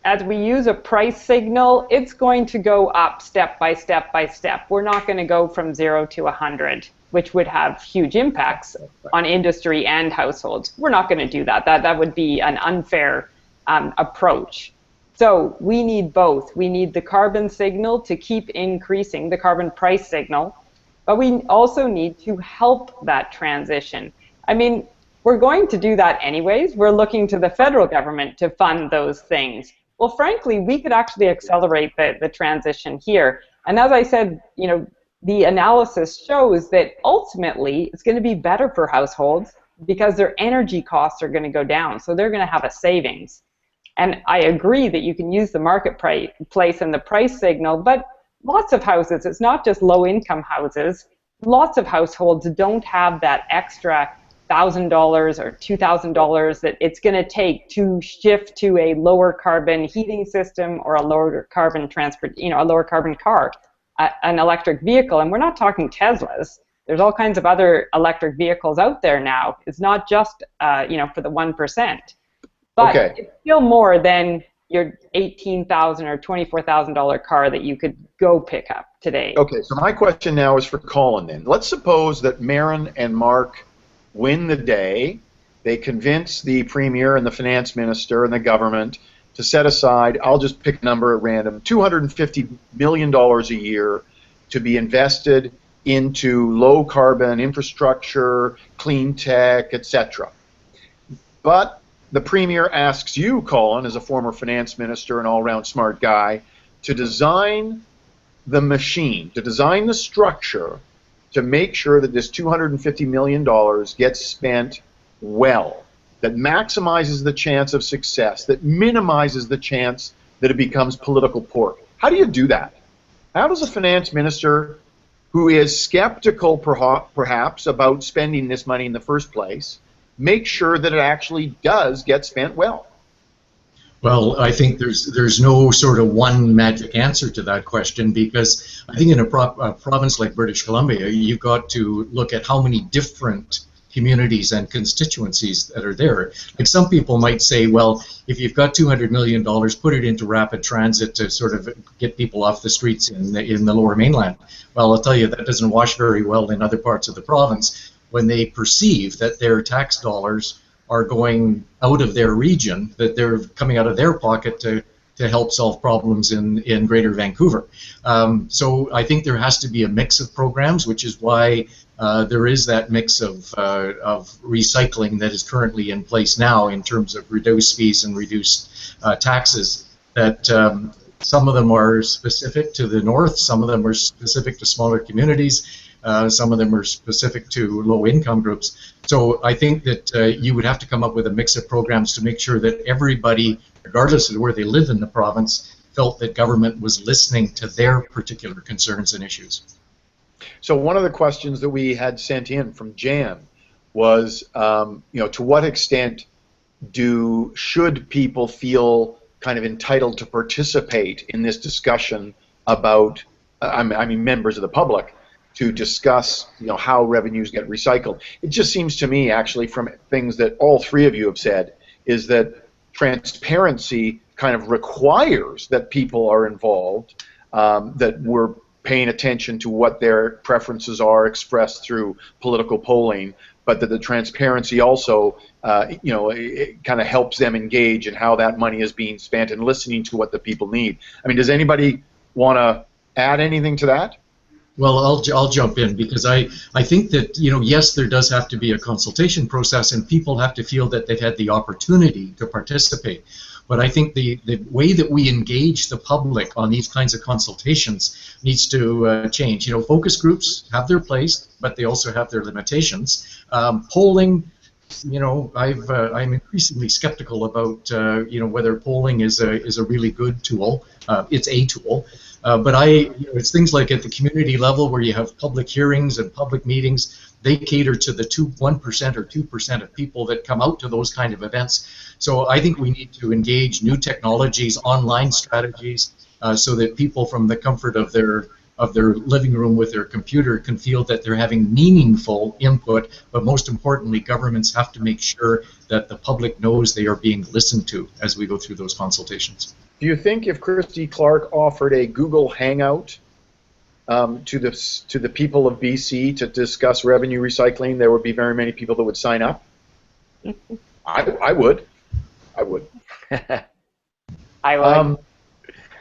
as we use a price signal, it's going to go up step by step by step. We're not going to go from 0 to 100, which would have huge impacts on industry and households. We're not going to do that. That would be an unfair approach. So we need both. We need the carbon signal to keep increasing, the carbon price signal, but we also need to help that transition. I mean, we're going to do that anyways. We're looking to the federal government to fund those things. Well, frankly, we could actually accelerate the transition here. And as I said, you know, the analysis shows that ultimately it's going to be better for households because their energy costs are going to go down. So they're going to have a savings. And I agree that you can use the marketplace and the price signal, but lots of houses, it's not just low-income houses, lots of households don't have that extra $1,000 or $2,000 that it's going to take to shift to a lower carbon heating system or a lower carbon a lower carbon car, an electric vehicle. And we're not talking Teslas. There's all kinds of other electric vehicles out there now. It's not just you know, for the 1%, but it's still more than your $18,000 or $24,000 car that you could go pick up today. Okay, so my question now is for Colin then. Let's suppose that Merran and Marc win the day. They convince the Premier and the Finance Minister and the government to set aside, I'll just pick a number at random, $250 million a year to be invested into low-carbon infrastructure, clean tech, etc. But the Premier asks you, Colin, as a former Finance Minister and all-around smart guy, to design the machine, to design the structure to make sure that this $250 million gets spent well, that maximizes the chance of success, that minimizes the chance that it becomes political pork. How do you do that? How does a finance minister who is skeptical perhaps about spending this money in the first place make sure that it actually does get spent well? Well, I think there's no sort of one magic answer to that question, because I think in a province like British Columbia, you've got to look at how many different communities and constituencies that are there. Like, some people might say, well, if you've got $200 million, put it into rapid transit to sort of get people off the streets in the Lower Mainland. Well, I'll tell you, that doesn't wash very well in other parts of the province when they perceive that their tax dollars are going out of their region, that they're coming out of their pocket to help solve problems in Greater Vancouver. So I think there has to be a mix of programs, which is why there is that mix of recycling that is currently in place now, in terms of reduced fees and reduced taxes. That some of them are specific to the north, some of them are specific to smaller communities, some of them are specific to low-income groups. So I think that you would have to come up with a mix of programs to make sure that everybody, regardless of where they live in the province, felt that government was listening to their particular concerns and issues. So one of the questions that we had sent in from Jan was, you know, to what extent should people feel kind of entitled to participate in this discussion about, I mean, members of the public, to discuss, you know, how revenues get recycled. It just seems to me, actually, from things that all three of you have said, is that transparency kind of requires that people are involved, that we're paying attention to what their preferences are expressed through political polling, but that the transparency also, you know, it kind of helps them engage in how that money is being spent and listening to what the people need. I mean, does anybody want to add anything to that? Well, I'll jump in, because I think that, you know, yes, there does have to be a consultation process, and people have to feel that they've had the opportunity to participate. But I think the way that we engage the public on these kinds of consultations needs to change. You know, focus groups have their place, but they also have their limitations. Polling, you know, I'm increasingly skeptical about you know, whether polling is a really good tool. It's a tool. But you know, it's things like at the community level where you have public hearings and public meetings. They cater to the 1% or 2% of people that come out to those kind of events. So I think we need to engage new technologies, online strategies, so that people from the comfort of their living room with their computer can feel that they're having meaningful input. But most importantly, governments have to make sure that the public knows they are being listened to as we go through those consultations. Do you think if Christy Clark offered a Google Hangout to the people of BC to discuss revenue recycling, there would be very many people that would sign up? I would. I would. I would.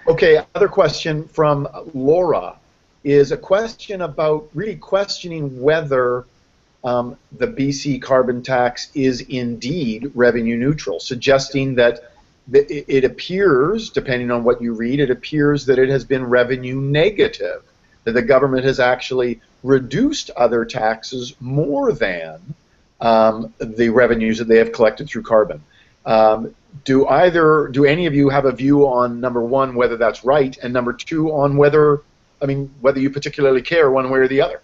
Okay, another question from Laura is a question about really questioning whether the BC carbon tax is indeed revenue neutral, suggesting that it appears, depending on what you read, it appears that it has been revenue negative, that the government has actually reduced other taxes more than the revenues that they have collected through carbon. Do any of you have a view on, number one, whether that's right, and number two, on whether you particularly care one way or the other?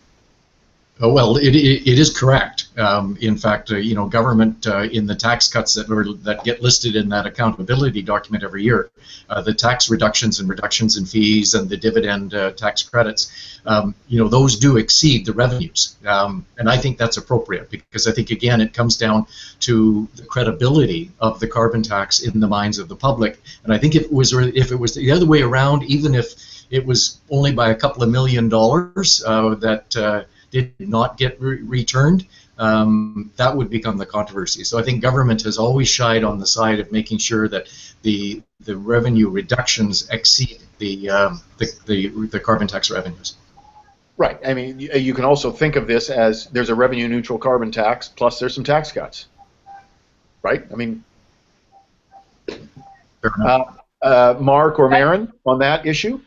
Well, it is correct. In fact, you know, government in the tax cuts that get listed in that accountability document every year, the tax reductions in fees and the dividend tax credits, you know, those do exceed the revenues, and I think that's appropriate, because I think, again, it comes down to the credibility of the carbon tax in the minds of the public. And I think if it was the other way around, even if it was only by a couple of $1 million that did not get returned, that would become the controversy. So I think government has always shied on the side of making sure that the revenue reductions exceed the carbon tax revenues. Right. I mean, you can also think of this as there's a revenue neutral carbon tax plus there's some tax cuts. Right? I mean, Marc or Merran on that issue?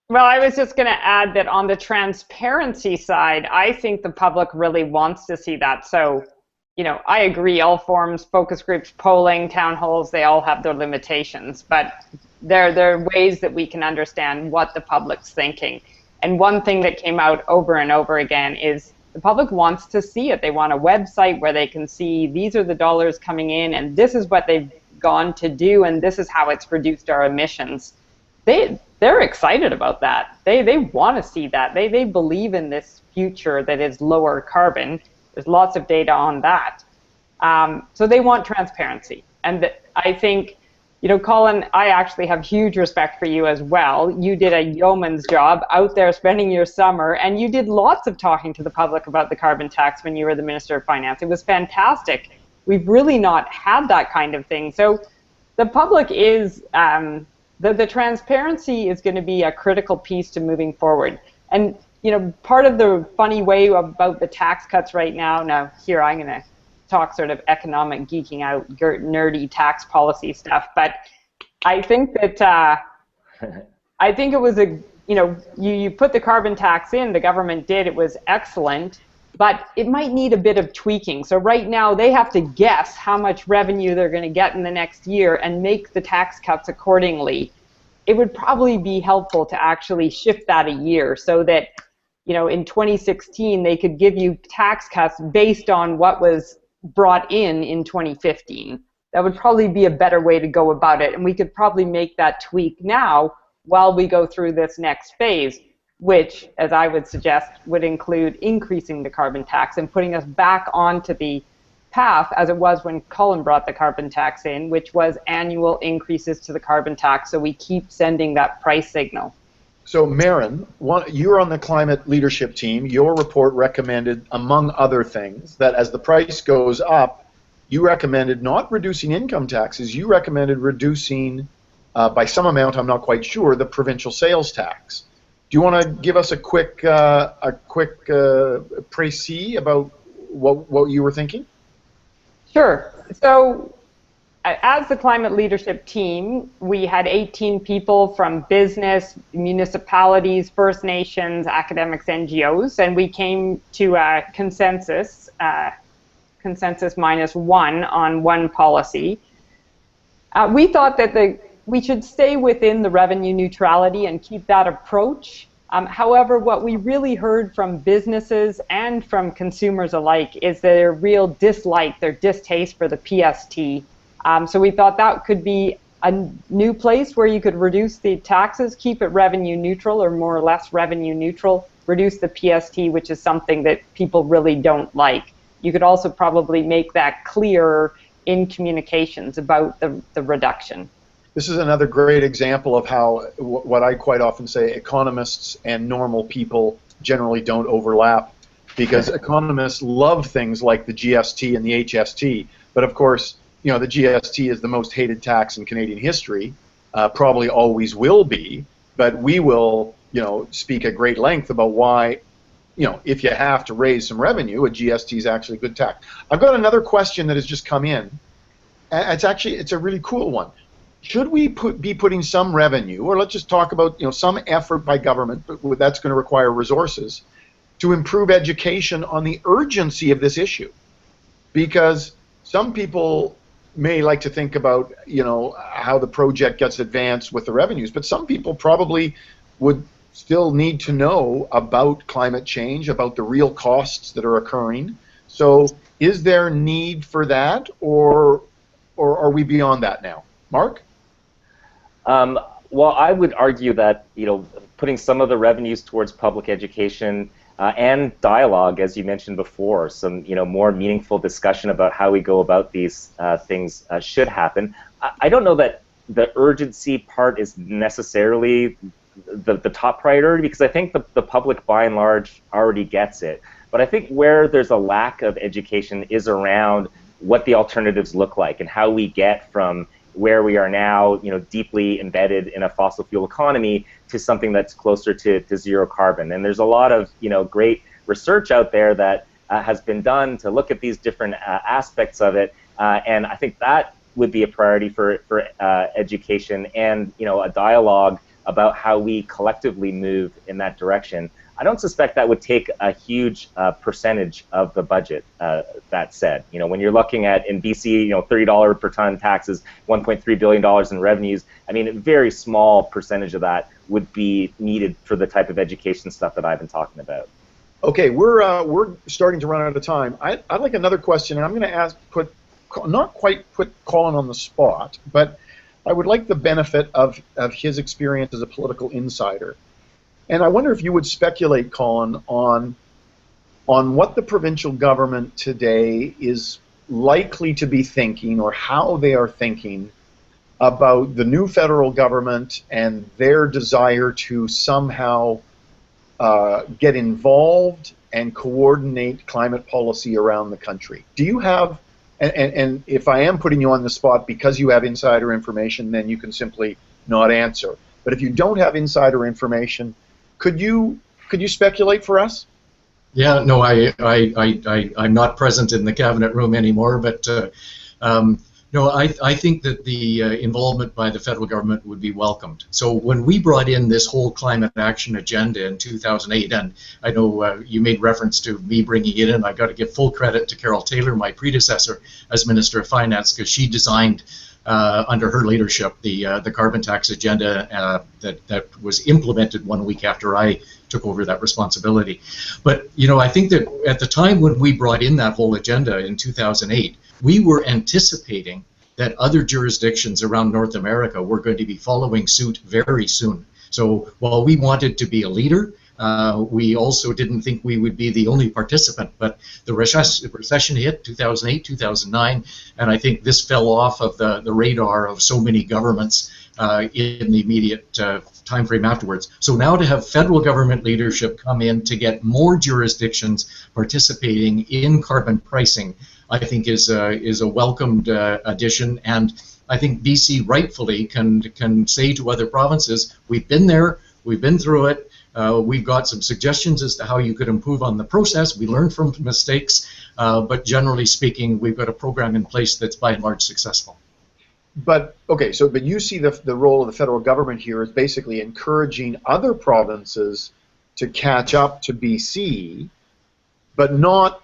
Well, I was just going to add that on the transparency side, I think the public really wants to see that. So I agree, all forms, focus groups, polling, town halls, they all have their limitations, but there are ways that we can understand what the public's thinking. And one thing that came out over and over again is the public wants to see it. They want a website where they can see these are the dollars coming in and this is what they've gone to do and this is how it's reduced our emissions. They're excited about that. They want to see that. They believe in this future that is lower carbon. There's lots of data on that. So they want transparency. And I think, Colin, I actually have huge respect for you as well. You did a yeoman's job out there spending your summer, and you did lots of talking to the public about the carbon tax when you were the Minister of Finance. It was fantastic. We've really not had that kind of thing. So the public is, the transparency is going to be a critical piece to moving forward. And part of the funny way about the tax cuts right now here I'm going to talk sort of economic geeking out, nerdy tax policy stuff, but I think that, I think it was you put the carbon tax in, the government did, it was excellent, but it might need a bit of tweaking. So right now they have to guess how much revenue they're going to get in the next year and make the tax cuts accordingly. It would probably be helpful to actually shift that a year so that in 2016, they could give you tax cuts based on what was brought in 2015. That would probably be a better way to go about it. And we could probably make that tweak now while we go through this next phase, which, as I would suggest, would include increasing the carbon tax and putting us back onto the path as it was when Colin brought the carbon tax in, which was annual increases to the carbon tax. So we keep sending that price signal. So, Merran, you're on the climate leadership team. Your report recommended, among other things, that as the price goes up, you recommended not reducing income taxes. You recommended reducing, by some amount, I'm not quite sure, the provincial sales tax. Do you want to give us a quick précis about what you were thinking? Sure. So, as the climate leadership team, we had 18 people from business, municipalities, First Nations, academics, NGOs, and we came to a consensus -1 on one policy. We thought that we should stay within the revenue neutrality and keep that approach. However, what we really heard from businesses and from consumers alike is their real dislike, their distaste for the PST. So we thought that could be a new place where you could reduce the taxes, keep it revenue neutral or more or less revenue neutral, reduce the PST, which is something that people really don't like. You could also probably make that clearer in communications about the reduction. This is another great example of how, what I quite often say, economists and normal people generally don't overlap, because economists love things like the GST and the HST, but of course, the GST is the most hated tax in Canadian history, probably always will be, but we will, speak at great length about why, if you have to raise some revenue, a GST is actually a good tax. I've got another question that has just come in. It's a really cool one. Should we be putting some revenue, or let's just talk about, some effort by government, but that's going to require resources, to improve education on the urgency of this issue? Because some people may like to think about, how the project gets advanced with the revenues, but some people probably would still need to know about climate change, about the real costs that are occurring. So is there need for that, or are we beyond that now? Marc? Well, I would argue that, putting some of the revenues towards public education and dialogue, as you mentioned before, some more meaningful discussion about how we go about these things should happen. I don't know that the urgency part is necessarily the top priority, because I think the public by and large already gets it. But I think where there's a lack of education is around what the alternatives look like and how we get from where we are now, deeply embedded in a fossil fuel economy to something that's closer to zero carbon. And there's a lot of, great research out there that has been done to look at these different aspects of it. And I think that would be a priority for education and, a dialogue about how we collectively move in that direction. I don't suspect that would take a huge percentage of the budget. That said, when you're looking at in BC, $30 per ton taxes, $1.3 billion in revenues. I mean, a very small percentage of that would be needed for the type of education stuff that I've been talking about. Okay, we're starting to run out of time. I'd like another question, and I'm going to not quite put Colin on the spot, but I would like the benefit of his experience as a political insider. And I wonder if you would speculate, Colin, on what the provincial government today is likely to be thinking, or how they are thinking about the new federal government and their desire to somehow get involved and coordinate climate policy around the country. Do you have, and if I am putting you on the spot because you have insider information, then you can simply not answer. But if you don't have insider information, could you speculate for us? Yeah, no, I'm not present in the cabinet room anymore, but no, I think that the involvement by the federal government would be welcomed. So when we brought in this whole climate action agenda in 2008, and I know you made reference to me bringing it in, I got to give full credit to Carol Taylor, my predecessor as Minister of Finance, because she designed under her leadership the carbon tax agenda that was implemented 1 week after I took over that responsibility. But I think that at the time when we brought in that whole agenda in 2008, we were anticipating that other jurisdictions around North America were going to be following suit very soon. So while we wanted to be a leader, we also didn't think we would be the only participant. But the recession hit 2008, 2009, and I think this fell off of the radar of so many governments in the immediate time frame afterwards. So now to have federal government leadership come in to get more jurisdictions participating in carbon pricing, I think is a welcomed addition, and I think BC rightfully can say to other provinces, we've been there, we've been through it, we've got some suggestions as to how you could improve on the process, we learn from mistakes, but generally speaking, we've got a program in place that's by and large successful. But okay, but you see the role of the federal government here is basically encouraging other provinces to catch up to BC, but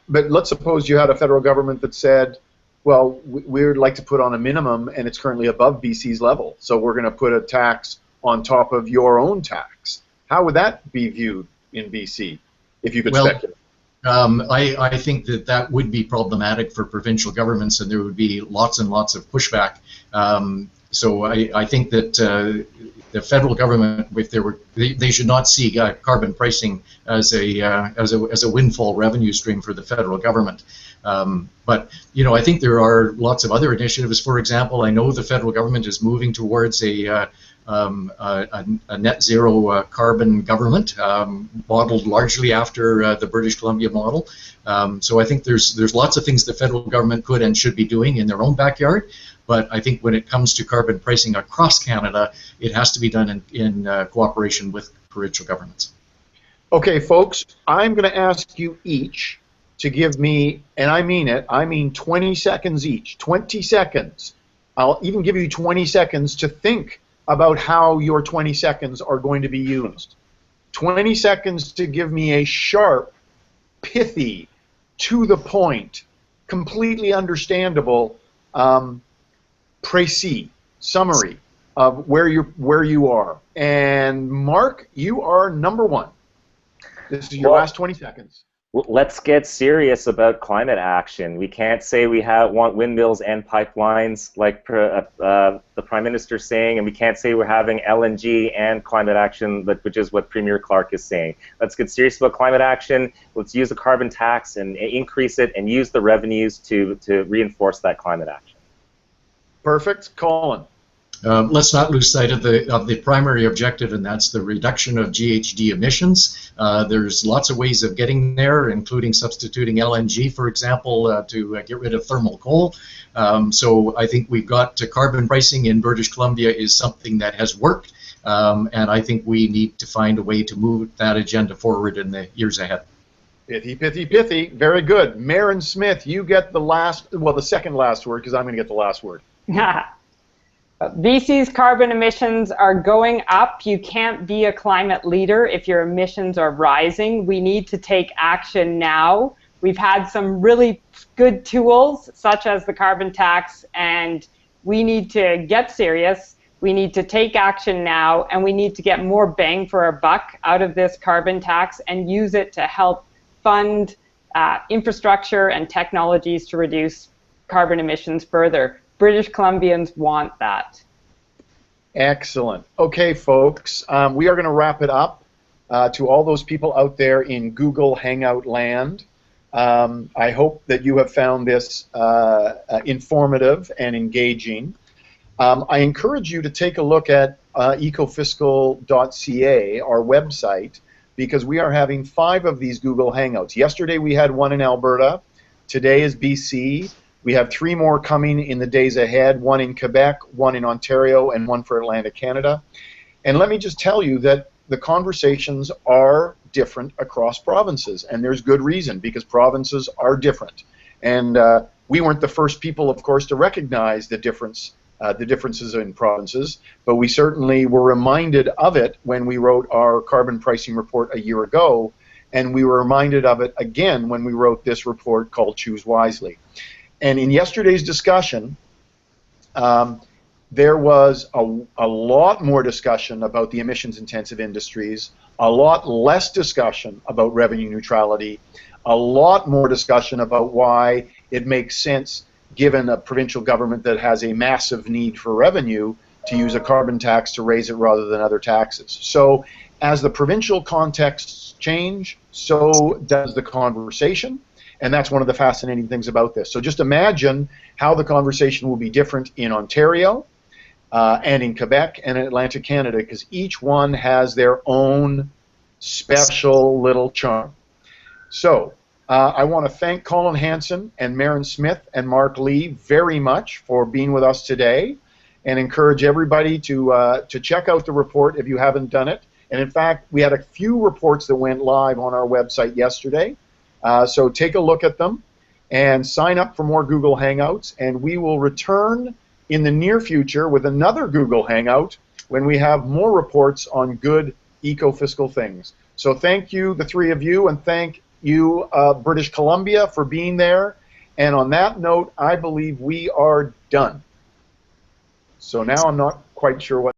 let's suppose you had a federal government that said, well, we'd like to put on a minimum and it's currently above BC's level, so we're going to put a tax on top of your own tax. How would that be viewed in BC, if you could speculate? I think that would be problematic for provincial governments, and there would be lots and lots of pushback. So I think that the federal government, if they should not see carbon pricing as a windfall revenue stream for the federal government. But I think there are lots of other initiatives. For example, I know the federal government is moving towards a net zero carbon government, modeled largely after the British Columbia model. So I think there's lots of things the federal government could and should be doing in their own backyard. But I think when it comes to carbon pricing across Canada, it has to be done in cooperation with provincial governments. Okay, folks, I'm going to ask you each to give me, and I mean it, 20 seconds each. 20 seconds. I'll even give you 20 seconds to think about how your 20 seconds are going to be used. 20 seconds to give me a sharp, pithy, to the point, completely understandable précis summary of where you are. And Marc, you are number one. This is your last 20 seconds. Let's get serious about climate action. We can't say we want windmills and pipelines like the Prime Minister's saying, and we can't say we're having LNG and climate action, which is what Premier Clark is saying. Let's get serious about climate action. Let's use the carbon tax and increase it and use the revenues to reinforce that climate action. Perfect. Colin. Let's not lose sight of the primary objective, and that's the reduction of GHG emissions. There's lots of ways of getting there, including substituting LNG, for example, to get rid of thermal coal. So I think we've got carbon pricing in British Columbia is something that has worked, and I think we need to find a way to move that agenda forward in the years ahead. Pithy, pithy, pithy. Very good. Merran Smith, you get the second last word, because I'm going to get the last word. BC's carbon emissions are going up. You can't be a climate leader if your emissions are rising. We need to take action now. We've had some really good tools, such as the carbon tax, and we need to get serious. We need to take action now, and we need to get more bang for our buck out of this carbon tax and use it to help fund infrastructure and technologies to reduce carbon emissions further. British Columbians want that. Excellent. Okay, folks, we are going to wrap it up. To all those people out there in Google Hangout land, I hope that you have found this informative and engaging. I encourage you to take a look at ecofiscal.ca, our website, because we are having 5 of these Google Hangouts. Yesterday we had one in Alberta. Today is BC. We have 3 more coming in the days ahead, one in Quebec, one in Ontario, and one for Atlantic Canada. And let me just tell you that the conversations are different across provinces, and there's good reason, because provinces are different. And we weren't the first people, of course, to recognize the differences in provinces, but we certainly were reminded of it when we wrote our carbon pricing report a year ago, and we were reminded of it again when we wrote this report called Choose Wisely. And in yesterday's discussion, there was a lot more discussion about the emissions-intensive industries, a lot less discussion about revenue neutrality, a lot more discussion about why it makes sense, given a provincial government that has a massive need for revenue, to use a carbon tax to raise it rather than other taxes. So as the provincial contexts change, so does the conversation. And that's one of the fascinating things about this. So just imagine how the conversation will be different in Ontario and in Quebec and in Atlantic Canada, because each one has their own special little charm. So I want to thank Colin Hansen and Merran Smith and Marc Lee very much for being with us today, and encourage everybody to check out the report if you haven't done it. And in fact, we had a few reports that went live on our website yesterday. So take a look at them and sign up for more Google Hangouts, and we will return in the near future with another Google Hangout when we have more reports on good eco-fiscal things. So thank you, the 3 of you, and thank you, British Columbia, for being there. And on that note, I believe we are done. So now I'm not quite sure what